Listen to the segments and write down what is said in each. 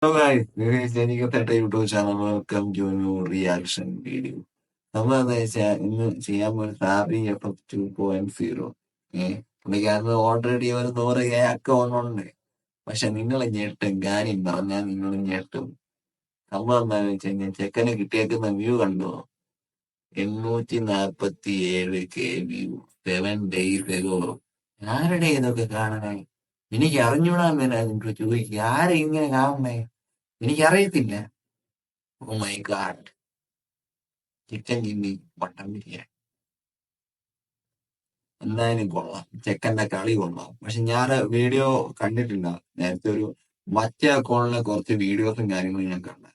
Hello guys, this is Janikate YouTube channel. Welcome to a new reaction video. നമ്മളെന്താ വെച്ചാൽ ഇന്ന് ചെയ്യാൻ പോകുന്ന ഫാബി എഫക്ട് 2.0. പുള്ളിക്കാരന് ഓൾറെഡി ഒരു 100K അക്കൗണ്ട് ഉണ്ട്. പക്ഷെ നിങ്ങൾ ഞെട്ടും, കാര്യം പറഞ്ഞാൽ നിങ്ങൾ ഞെട്ടും. സംഭവം എന്താണെന്ന് വെച്ച് കഴിഞ്ഞാൽ ചെക്കന് കിട്ടിയേക്കുന്ന വ്യൂ കണ്ടോ? 847K view 7 days ago. ആരുടെ ഇതൊക്കെ കാണാനായി? എനിക്ക് അറിഞ്ഞൂടാ മേലെ നിങ്ങൾ ചോദിക്കുക, ആരെ ഇങ്ങനെ കാണണേ? എനിക്കറിയത്തില്ല. Oh my god, chicken chilli mutton biryani എന്തായാലും കൊള്ളാം, ചെക്കന്റെ കളി കൊള്ളാം. പക്ഷെ ഞാൻ വീഡിയോ കണ്ടിട്ടില്ല. നേരത്തെ ഒരു മറ്റേ അക്കൗണ്ടിലെ കുറച്ച് വീഡിയോസും കാര്യങ്ങളും ഞാൻ കണ്ട,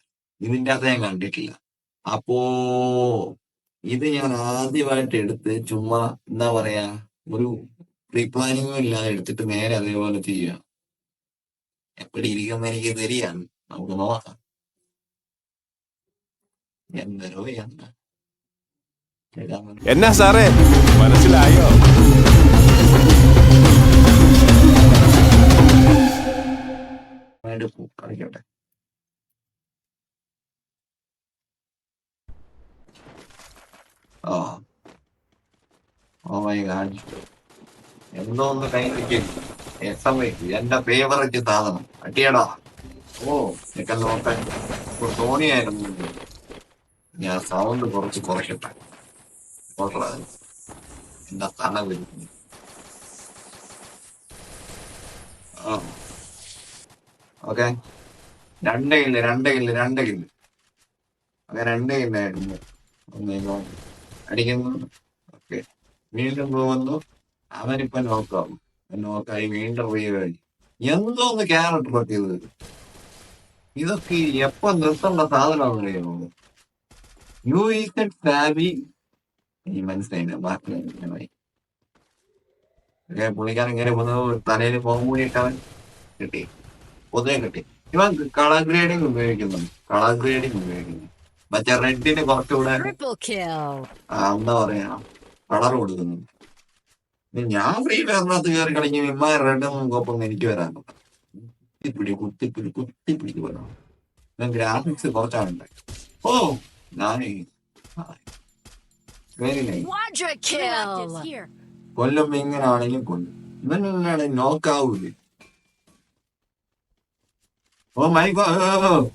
ഇതിന്റെ അകത്ത് ഞാൻ കണ്ടിട്ടില്ല. അപ്പോ ഇത് ഞാൻ ആദ്യമായിട്ട് എടുത്ത് ചുമ്മാ എന്താ പറയാ, ഒരു പ്രീ പ്ലാനിങ്ങും ഇല്ലാതെ എടുത്തിട്ട് നേരെ അതേപോലെ ചെയ്യുക. എപ്പടി ഇരിക്കുന്ന എനിക്ക് தெரியாது, നമുക്ക് നോക്കാം. എന്തരോ എന്താ എന്നാ സാറേ, മനസ്സിലായോ? കളിക്കട്ടെ. ഓ മൈ ഗാഡ്, എന്തോ ഒന്ന് കൈ വെക്കും. എന്റെ ഫേവറേറ്റ് സാധനം അടിയടാ. ഓ നിനക്ക് നോക്കാൻ തോണിയായിരുന്നു. ഞാൻ സൗണ്ട് കുറയ്ക്കട്ടെ. എന്താ തണ വരുന്നു. ഓക്കെ, രണ്ട് കില്ല് ഓക്കെ, 2 കില്ലായിരുന്നു. അടിക്കുന്നു. ഓക്കെ, വീണ്ടും പോകുന്നു. അവനിപ്പോ നോക്കാവും. നോക്കായി വീണ്ടും റീവഴി. എന്തോന്ന് ക്യാരക്ടർ പറ്റിയത്. ഇതൊക്കെ എപ്പോ നിർത്തേണ്ട സാധനമാണെന്നറിയാമോ? U is Fabi. ഈ മനസ്സിലായില്ല, ബാക്കി പുള്ളിക്കാരൻ ഇങ്ങനെ തലയിൽ പോകുമ്പോൾ ഇട്ടവൻ കിട്ടി, പൊതുവെ കിട്ടി. ഇവൻ കളർ ഗ്രേഡിങ് ഉപയോഗിക്കുന്നു. മറ്റേ റെഡിന് കുറച്ചുകൂടെ എന്താ പറയാ, കളർ കൊടുക്കുന്നു. ഞാൻ ഫ്രീ ഫയറിനകത്ത് കയറി കളിക്കും. ഇമ്മ റെഡൊന്നും കോപ്പൊന്നും എനിക്ക് വരാൻ കുത്തിപ്പിടിക്ക് പോരാ. ഗ്രാഫിക്സ് കുറച്ചാണ്. ഓ ഞാനേ വെരി നൈസ്. കൊല്ലുമ്പോ ഇങ്ങനാണെങ്കിൽ കൊല്ലും. ഇവനാണ് നോക്കാവൂലേ. ഓ മൈ ഗോഡ്,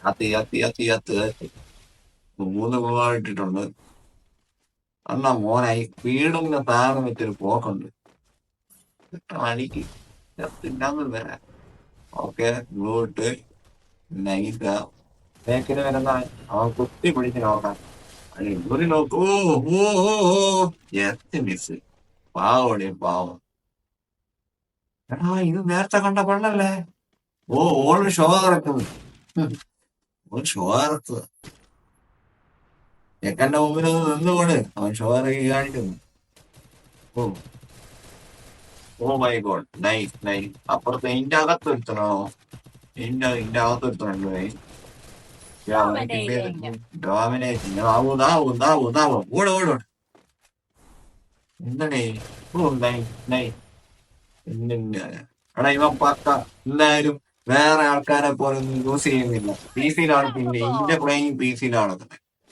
കത്തി 3 ഗോളായിട്ടിട്ടുണ്ട്. എന്നാ മോനായി സ്പീഡിന്റെ താരം വെച്ചൊരു പോക്കുണ്ട്. മണിക്ക് ചത്തില്ലാന്ന് വരാൻ. ഓക്കെ, ബ്ലൂട്ട് നൈസ ബേക്കിന് വരുന്ന അവൻ കുത്തി പിടിച്ച് നോക്കാം. ഒരു നോക്ക്. മിസ്. പാവോടെ പാവം. എടാ ഇത് നേരത്തെ കണ്ട പെണ്ണല്ലേ? ഓള് ഷോ ഇറക്കുന്നു. ഷോ ഇറക്കുക. ചെക്കന്റെ മുമ്പിൽ ഒന്ന് നിന്നുകൊണ്ട് അവൻ ഷോ ഇറക്കി കാണിക്കുന്നു. Oh my God, nice. അപ്പുറത്ത് ഇതിന്റെ അകത്തൊരുത്തണോ? ഇതിന്റെ അകത്തൊരുത്തണുണ്ട്. ഡോമിനേറ്റിംഗ്. എന്തടേ? എടാ ഇവൻ പക്ക എന്തായാലും വേറെ ആൾക്കാരെ പോലെ ഒന്നും യൂസ് ചെയ്യുന്നില്ല. PC-യിലാണ്. പിന്നെ ഇതിന്റെ പ്ലേയിങ് PC-യിലാണ്.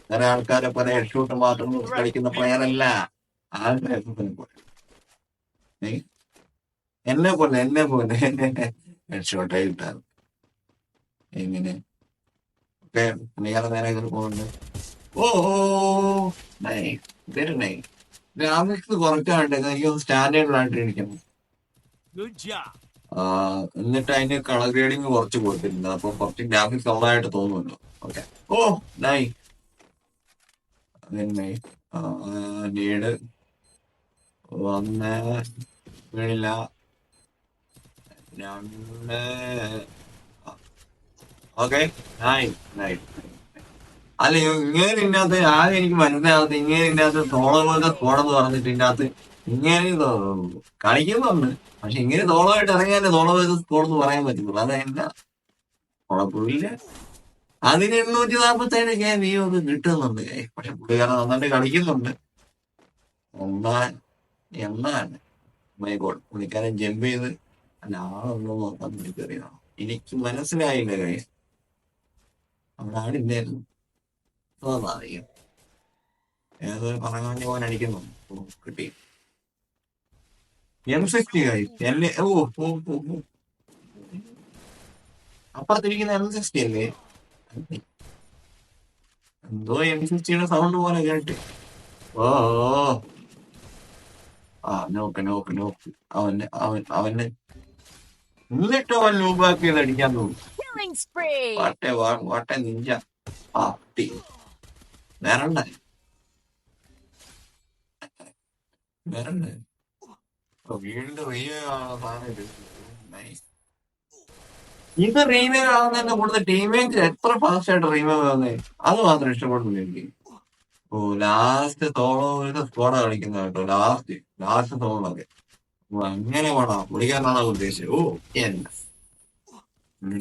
വേറെ ആൾക്കാരെ പോലെ ഹെഡ്ഷൂട്ട് മാത്രം കളിക്കുന്ന പ്ലെയർ അല്ല. ആൾക്കാരെ പോലെ എന്നെ പോലെ ഹെഡ്ഷോട്ടേ കിട്ടാറ്. എങ്ങനെ നേരെ പോകുന്നുണ്ട്. Very nice. ഗ്രാഫിക്സ് കുറച്ചാണ്ട് എനിക്ക് സ്റ്റാൻഡേർഡിലായിട്ട് ഇരിക്കണം. എന്നിട്ട് അതിന് കളർ ഗ്രേഡിങ് കുറച്ച് കൊടുത്തിട്ടുണ്ട്. അപ്പൊ കുറച്ച് ഗ്രാഫിക്സ് ഉള്ളതായിട്ട് തോന്നുമല്ലോ. Okay, nice. ലീഡ് വന്ന് വീണില്ല. 2. Okay, nice. അല്ല ഇങ്ങനെ ഇതിനകത്ത് ആദ്യം എനിക്ക് മനസ്സിലാകത്ത്, ഇങ്ങനെ ഇതിനകത്ത് സോളോ പോലത്തെ സ്കോഡെന്ന് പറഞ്ഞിട്ട് ഇതിനകത്ത് ഇങ്ങനെ കളിക്കുന്നുണ്ട്. പക്ഷെ ഇങ്ങനെ സോളോ ആയിട്ട് ഇറങ്ങിയാലേ സോളോ പോലത്തെ സ്കോഡെന്ന് പറയാൻ പറ്റുള്ളൂ. അതെന്നാ കുഴപ്പമില്ല. അതിന് 847K വ്യൂ ഒക്കെ കിട്ടുന്നുണ്ട്. പക്ഷെ പുള്ളിക്കാരൻ നന്നായിട്ട് കളിക്കുന്നുണ്ട്. എന്നാണ് മൈ ഗോഡ്, പുള്ളിക്കാരൻ ജമ്പ് ചെയ്ത് അല്ല ആളൊന്നും നോക്കാൻ എനിക്കറിയാം. എനിക്ക് മനസ്സിലായില്ല ഗൈസ്. അവിടെ ആടില്ലായിരുന്നു. അറിയാം ഏതൊരു പറഞ്ഞ പോലെ അടിക്കുന്നു. ഓ, കിട്ടി. M60 guys. എന്നെ ഓ ഓ ഓ ഓ. അപ്പുറത്തിരിക്കുന്ന M60 അല്ലേ? എന്തോ M60യുടെ സൗണ്ട് പോലെ കേട്ട്. ഓ ഓ. ആ നോക്ക് നോക്ക് നോക്ക്. അവന് എന്നിട്ട് അവൻ ലൂബാക്കിയത് അടിക്കാൻ തോന്നും. Killing spree! വാട്ടെ നിഞ്ച. ആ കിട്ടി. വേറണ്ട വേറണ്ട്. വീണ്ടും സാധനം ഇത്. Nice. ഇത് റീമേക്ക് ആവുന്നതിന്റെ കൂടുതൽ ടീമേറ്റ് എത്ര ഫാസ്റ്റ് ആയിട്ട് റീമേക്ക് ആവുന്നേ അത് മാത്രം ഇഷ്ടപ്പെടുന്നില്ല എനിക്ക്. ഓ ലാസ്റ്റ് സോളോ സ്ക്വാഡാ കളിക്കുന്ന കേട്ടോ. ലാസ്റ്റ് സോളൊക്കെ അങ്ങനെ വേണം പുള്ളിക്കാരനാണ് ഉദ്ദേശിച്ചത്. ഓ എന്നെ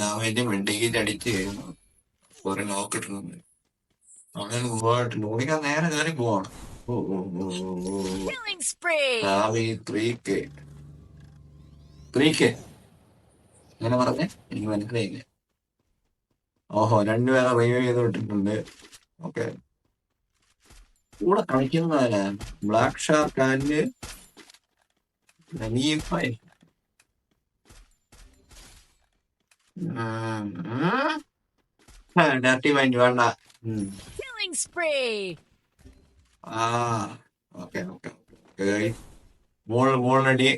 ഡാമേജും വെട്ടിക്കിട്ട് അടിച്ച് കഴിയുന്നു. കുറെ നോക്കിട്ടുണ്ട് അങ്ങനെ പോയിട്ടുണ്ട്. പുള്ളിക്കാർ നേരെ കയറി പോവാണ്. ഓ ഓ ഓ ഓ Killing spree! 3K 3K അങ്ങനെ പറഞ്ഞേ എനിക്ക് മനസ്സിലായില്ല. ഓഹോ രണ്ടുപേരെ റിവ്യൂ ചെയ്ത് വിട്ടിട്ടുണ്ട്. ഓക്കെ കൂടെ കളിക്കുന്നവരാ black shark and dirty mind വേണ്ട. Killing spree! ആ ഓക്കെ ഓക്കെ ഓക്കെ മോളിനടി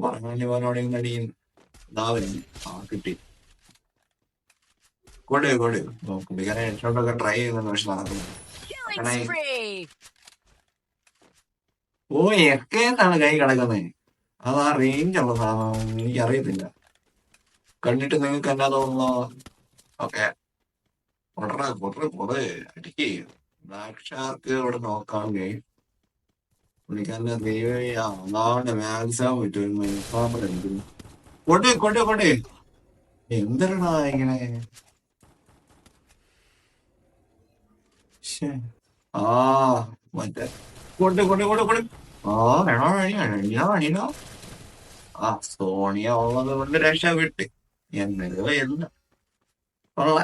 പറഞ്ഞോടെ നടിയും ഇതാവുന്നു. ആ കിട്ടി. കൊടു പുള്ളിക്കാരെ ഹെഡ്ഷോട്ടൊക്കെ ട്രൈ ചെയ്യുന്നുണ്ട്. പക്ഷെ നടക്കുന്നു. Killing spree! ഓ എക്കേന്നാണ് കൈ കിടക്കുന്നത്. അത് ആ റേഞ്ച് ഉള്ള സാധനം എനിക്കറിയത്തില്ല. കണ്ടിട്ട് നിങ്ങൾക്ക് എന്നാ തോന്നുന്നു? ഓക്കെ കൊറേ അടിക്ക്. ബ്ലാക്ക് ഷാർക്ക് ഇവിടെ നോക്കാം. പുള്ളിക്കാരന്റെ അതാണ് മാക്സിമം പറ്റും. കൊണ്ടേ എന്തരടാ ഇങ്ങനെ. ശ്ശേ. ആ മറ്റേ കൊണ്ട് ആ വേണോ ആ സോണിയ ഉള്ളത് കൊണ്ട് രക്ഷപ്പെട്ട് എന്നോ എന്താ ഉള്ള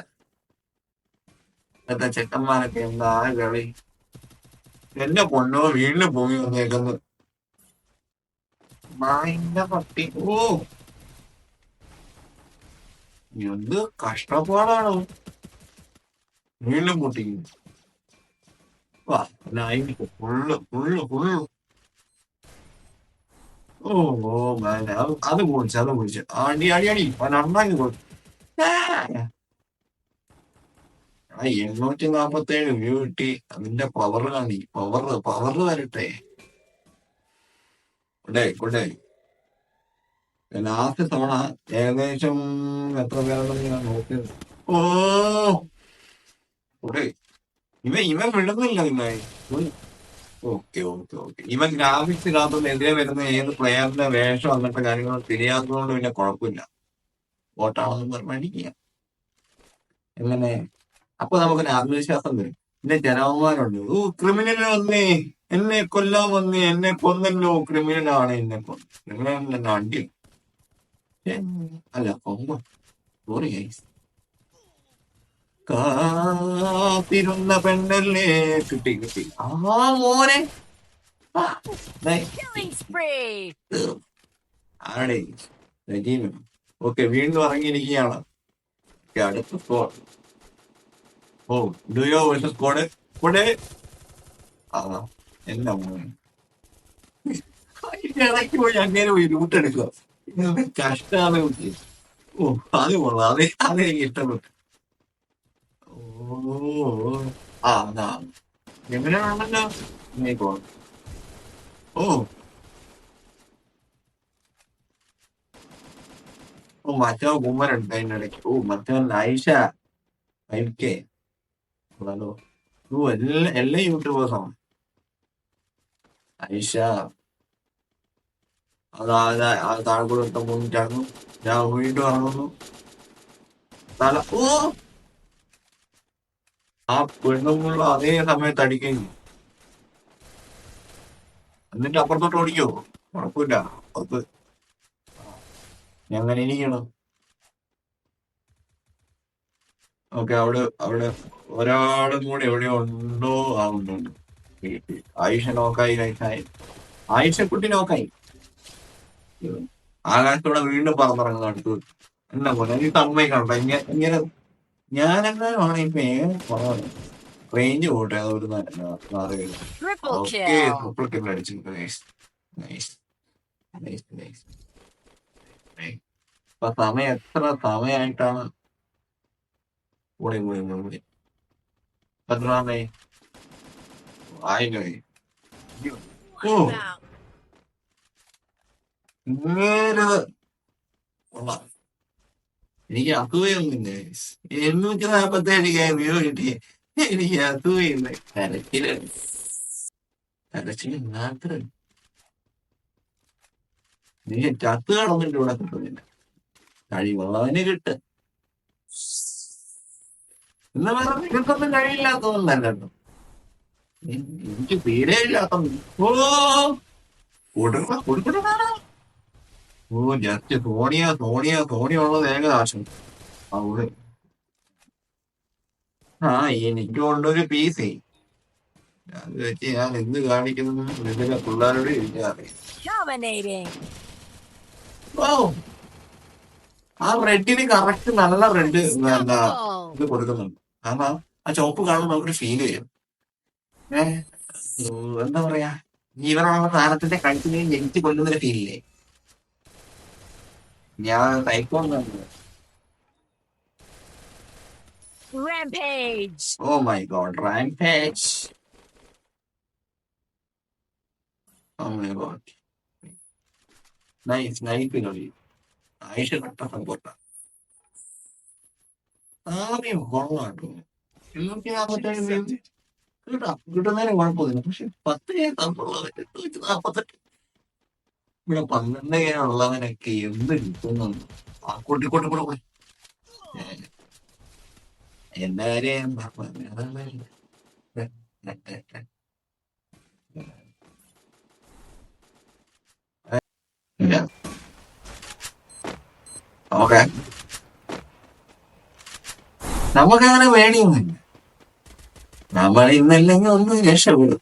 ഇന്നത്തെ ചെക്കന്മാരൊക്കെ എന്താ കളി. എന്റെ പൊണ്ണോ വീണ്ടും ഭൂമി വന്നേക്കുന്നു. നായിന്റെ പട്ടി. ഓ എന്ത് കഷ്ടപ്പാടാണോ. വീണ്ടും പൊട്ടിക്കുന്നു. വാ നായിക്ക് ഫുള്ള് ഓ ഓ അത് കുടിച്ച് അടി നന്നായി കൊടുത്തു. 847 വ്യൂ കിട്ടി. അതിന്റെ പവർ കാണി. പവർ വരട്ടെ. കൊണ്ടേ ലാസ്റ്റ് തവണ ഏകദേശം എത്ര പേരുണ്ടെന്ന് ഞാൻ നോക്കിയത്. ഓ കൊണ്ടേ ഇവൻ വിടുന്നില്ല നിങ്ങളെ. ഓക്കെ ഇവൻ ഗ്രാഫിക്സ് ഇല്ലാത്തതുകൊണ്ട് എതിരെ വരുന്ന ഏത് പ്ലെയറിന്റെ വേഷം അങ്ങനത്തെ കാര്യങ്ങൾ തിരിയാത്തതുകൊണ്ട് പിന്നെ കുഴപ്പമില്ല. വോട്ടാണെന്ന് പറഞ്ഞിരിക്കുക. എങ്ങനെ അപ്പൊ നമുക്കൊരു ആത്മവിശ്വാസം വരും. പിന്നെ ജനവന്മാരുണ്ട്. ഓ ക്രിമിനൽ വന്നേ എന്നെ കൊല്ലാൻ വന്നേ എന്നെ കൊന്നല്ലോ. ക്രിമിനലാണ് എന്നെ കൊന്നു. ക്രിമിനൽ എന്നെ അടി അല്ല കൊമ്പ. സോറി കാത്തിരുന്ന പെണ്ണല്ലേ. കിട്ടി ആ മോനെ. Killing spree! ആടെ രജീവ്. ഓക്കെ വീണ്ടും ഇറങ്ങിയിരിക്കുകയാണ്. അടുത്ത സ്കോഡ്. ഓ ഡുയോ വേഴ്സസ് സ്കോഡ്. ആ എന്നാ മോനെ ഇടയ്ക്ക് പോയി അങ്ങനെ പോയി ലൂട്ട് എടുക്കുക. കഷ്ടാണ് കുട്ടി. ഓ അത് കൊള്ളാം. അതെനിക്ക് ഇഷ്ടപ്പെട്ടു. ഓ ആ അതാ എങ്ങനെയാണല്ലോ ഇനിയിപ്പോ. ഓ മറ്റോ കുമ്മരുണ്ട് അതിന്റെ ഇടയ്ക്ക്. ഓ മറ്റോ ഐഷ 5K. ഹലോ ഓ എല്ലാ യൂട്യൂബേഴ്സാണ്. ഐഷ ആ താഴ്കൂടെ ഇട്ട മുന്നിട്ടായിരുന്നു. ഞാൻ വീണ്ടും ഇറങ്ങുന്നു. ഓ ആ പെണ്ണുമുള്ള അതേ സമയത്ത് അടിക്കുന്നു. എന്നിട്ട് അപ്പുറത്തോട്ട് ഓടിക്കോ കുഴപ്പമില്ല. അത് എങ്ങനെ ഇരിക്കണം? ഓക്കെ, അവിടെ ഒരാളും കൂടെ എവിടെയോ ഉണ്ടോ? ആ ഉണ്ട്. ആയിഷ നോക്കായി, നൈസായി. ആയിഷക്കുട്ടി നോക്കായി. ആകാശത്തോടെ വീണ്ടും പറന്നിറങ്ങുന്ന അടുത്ത്. എന്നാ പോലെ എനിക്ക് സമ്മതിക്കണ്ട. ഇങ്ങനെ ഞാനെങ്ങാനുമാണ് ഇപ്പൊ ഏറെ കുറവാണ്. റേഞ്ച് പോട്ടെ, അതൊരു 4 Triple ഓക്കെ. kill. ട്രിപ്പിൾ കിll അടിച്ചിട്ടുണ്ട്. Nice nice nice nice. ഇപ്പൊ സമയം എത്ര സമയമായിട്ടാണ്? കൂടി എത്ര സമയം ആയില്ലേ? ഓ, Wow. ഇങ്ങനെ കൊള്ളാം. എനിക്ക് അസൂയൊന്നുമില്ല. 847 വ്യൂ കിട്ടി. എനിക്ക് അസൂയില്ല. കരച്ചില് മാത്രം. നീ ചത്ത് കടന്നിട്ട് ഇവിടെ കിട്ടുന്നില്ല. കഴിവുള്ളവന് കിട്ടും. എന്ന് പറഞ്ഞാൽ നിനക്കൊന്നും കഴിയില്ലാത്തതൊന്നല്ല കേട്ടോ. എനിക്ക് തീരെ ഇല്ലാത്ത. ഓ, കൊടുക്കണ. ഓ, ജസ്റ്റ് ധോണി ഉള്ളത് ഏകദേശം അവിടെ. ആ, എനിക്ക് കൊണ്ടൊരു പീസ്. അത് വെച്ച് ഞാൻ എന്ത് കാണിക്കുന്നു ഇതിലെ പിള്ളേരോട് ഇരിക്കാറില്ല. Dominating. ഓ, ആ റെഡിന് കറക്റ്റ് നല്ല റെഡ് എന്താ Unstoppable. ഇത് കൊടുക്കുന്നുണ്ട്. കാരണം ആ ചോപ്പ് കാണുമ്പോൾ നമുക്കൊരു ഫീൽ വരും. എന്താ പറയാ, ജീവനുള്ള സാധനത്തിന്റെ കഴുത്തിന് ജനിച്ച് കൊല്ലുന്നൊരു ഫീലില്ലേ? ഞാൻ psycho. Rampage. Oh my God, rampage. Oh my God, nice നൈപ്പിനൊരു ആയിഷ കട്ട സപ്പോർട്ടാ. ആദ്യം കൊള്ളാട്ടോ. 847 കിട്ടുന്നതിന് കുഴപ്പമൊന്നുമില്ല. പക്ഷെ 10 തന്നുള്ളത് 848. ഇവിടെ 12 ഉള്ളവനൊക്കെ എന്ത് കിട്ടുന്നു? ആ കൂട്ടി എന്റെ കാര്യം ഓക്കെ. നമുക്കങ്ങനെ പേടിയൊന്നുമില്ല. നമ്മൾ ഇന്നല്ലെങ്കിൽ ഒന്ന് രക്ഷപ്പെടും.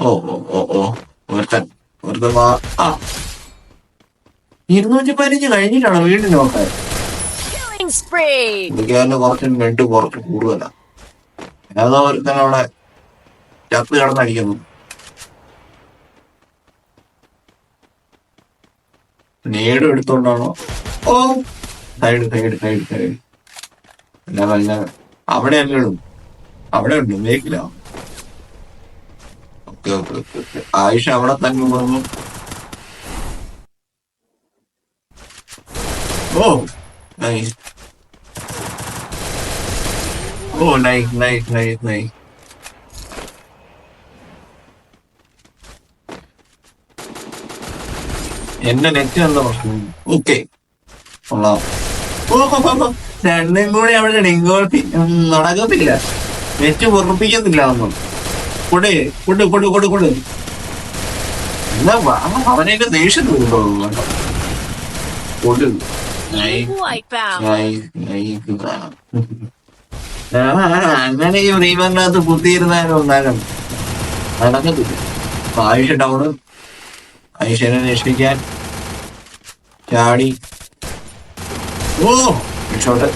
ഓ ഓ ഓ ഓ ഒരുത്തൻ 215 കഴിഞ്ഞിട്ടാണ് വീണ്ടും നോക്കാൻ. Killing spree. പുള്ളിക്കാരന് കുറച്ച് കൂടുതലാ. ഏതോ ഒരുത്തൻ അവിടെ ചത്ത് കിടന്നടിക്കുന്നു. നേടും എടുത്തോണ്ടാണോ? ഓ, സൈഡ്. അല്ല അവിടെ അല്ലേടും, അവിടെ ഉണ്ട് മേക്കില്ല. ഓക്കെ. ആയിഷ അവിടെ തന്നെ പറഞ്ഞു. ഓ നൈസ്. ഓ നൈസ്. എന്റെ നെറ്റ് എന്താ പ്രശ്നം? ഓക്കെ, കൊള്ളാം. ഓ, രണ്ടും കൂടി അവിടെ ഡിങ്കോട്ടി നടക്കത്തില്ല. നെറ്റ് പൊറപ്പിക്കത്തില്ല ഒന്നും. കൊടു. എന്നാ അവനെയൊക്കെ ദേഷ്യം തോന്നുന്നു. കൊടു. Wipeout. അങ്ങനെ ഈ റീമറിനകത്ത് കുത്തിയിരുന്നാലും ഉണ്ടാകണം. നടക്കത്തില്ല. ആയിഷ ടൗണ്. ആയിഷനെ രക്ഷിക്കാൻ ചാടി. ഓ, രക്ഷോട്ട്.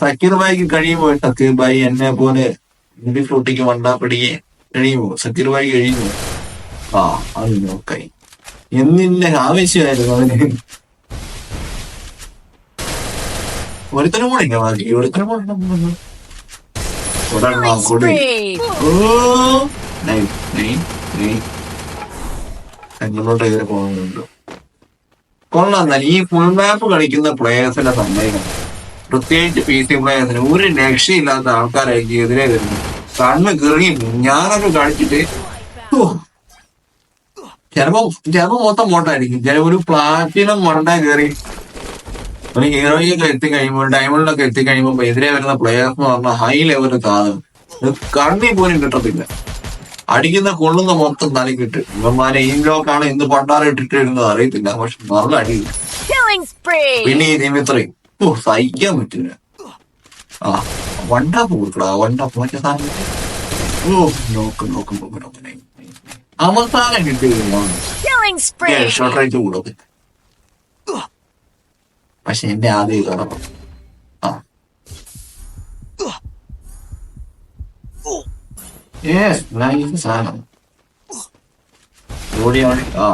സക്കീർ ബായിക്ക് കഴിയുമോ? സക്കീർ ബായി എന്നെ പോലെ മുടി ഫ്രൂട്ടിക്ക് മണ്ടാപ്പിടിക്ക് കഴിയുമോ? സക്കീർ ബായി കഴിയുമോ? ആ, അത് നോക്കായി. എന്നിന്റെ ആവശ്യമായിരുന്നു അവന്. ഒരുത്തനും കൂടെ ഇല്ല ബാക്കി. ഒരുത്തനും കൂടെ Killing spree. ഓ, മുന്നോട്ട് കയറി പോകുന്നുണ്ട്. കൊള്ളാം. എന്നാൽ ഈ ഫുൾ മാപ്പ് കളിക്കുന്ന പ്ലേയേഴ്സിന്റെ സമ്മേളനം, പ്രത്യേകിച്ച് PC പ്ലേയേഴ്സിന് ഒരു രക്ഷയില്ലാത്ത ആൾക്കാരായിരിക്കും എതിരെ വരുന്നത്. കണ്ണ് കെറിയും. ഞാനൊക്കെ കളിച്ചിട്ട് ചിലപ്പോ മൊത്തം മോട്ടായിരിക്കും. ചില ഒരു പ്ലാറ്റിനം മണ്ട കയറി ഒരു ഹീറോയിലൊക്കെ എത്തിക്കഴിയുമ്പോൾ, ഡയമണ്ടിലൊക്കെ എത്തിക്കഴിയുമ്പോൾ എതിരെ വരുന്ന പ്ലേയേഴ്സ് എന്ന് പറഞ്ഞാൽ ഹൈ ലെവൽ സാധനം. കണ്ണി പോലും കിട്ടത്തില്ല. അടിക്കുന്ന കൊള്ളുന്ന മൊത്തം തലക്കിട്ട് ഇവന്മാരെ ഈ ലോക്കാണ് എന്ത് പണ്ടാറ ഇട്ടിട്ടിരുന്നത് അറിയത്തില്ല. പക്ഷെ നല്ല അടിയില്ല. Killing spree. പിന്നെ ഈ ദിമിത്രയും സഹിക്കാൻ പറ്റില്ല. ആ വണ്ടാപ്പ് കൊടുക്കടാ, വണ്ടാപ്പ് മറ്റേ സാധനം. നോക്ക് അവസാനം കിട്ടിയ Killing spree. ഷോർട്ട് റേറ്റ് കൂടും. പക്ഷെ എന്റെ ആദ്യം കടന്നു. ആ നൈസ് സാധനം ഓടിയാണ്. ആ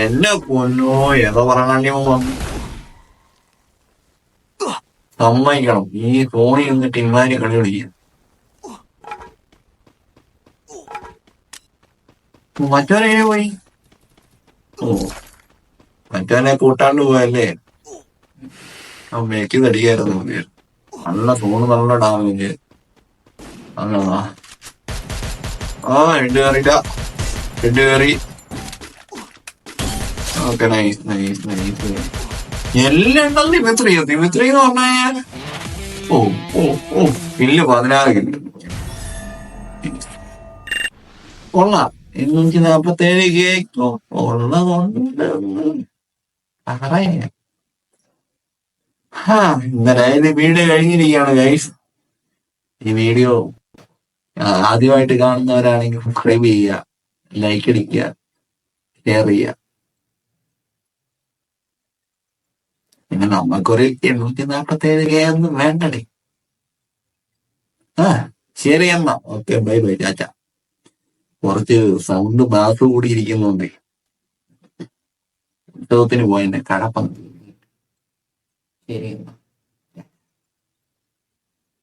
എന്നെ കൊന്നോ ഏതോ പറയാണ്ടി വന്നു. സമ്മതിക്കണം, ഈ ഫോണിൽ നിന്നിട്ട് ഇമാരി കളി കളിക്കും. മറ്റവനെ പോയി. ഓ മറ്റവനെ കൂട്ടാണ്ട് പോയല്ലേ. മേക്ക് തടിക്കായിരുന്നു മതിയായിരുന്നു. നല്ല ഫോണ് നല്ല ഡാമേജ്. അങ്ങനെ ഹെഡ് കയറില്ല, ഹെഡ് കയറി. Okay nice. എല്ലാം ഉണ്ടല്ലോ ദിമിത്രി എന്ന് പറഞ്ഞാൽ. ഓ കില്ല് 16 കില്ല് കൊള്ളാം. 247 കേക്കോ ഉള്ളതുകൊണ്ട് പറയാ. എന്തായാലും വീഡിയോ കഴിഞ്ഞിരിക്കുകയാണ് ഗൈസ്. ഈ വീഡിയോ ആദ്യമായിട്ട് കാണുന്നവരാണെങ്കിൽ സബ്സ്ക്രൈബ് ചെയ്യുക, ലൈക്ക് അടിക്കുക, ഷെയർ ചെയ്യുക. പിന്നെ നമുക്കൊരു 847 കെ ഒന്നും വേണ്ടടേ. ശരി എന്നാ, ഓക്കെ ബൈ ചാച്ച. കുറച്ച് സൗണ്ട് ബാസ് കൂടി ഇരിക്കുന്നുണ്ട്. ഉത്സവത്തിന് പോയെന്നെ കടപ്പം. ശരി എന്നാ.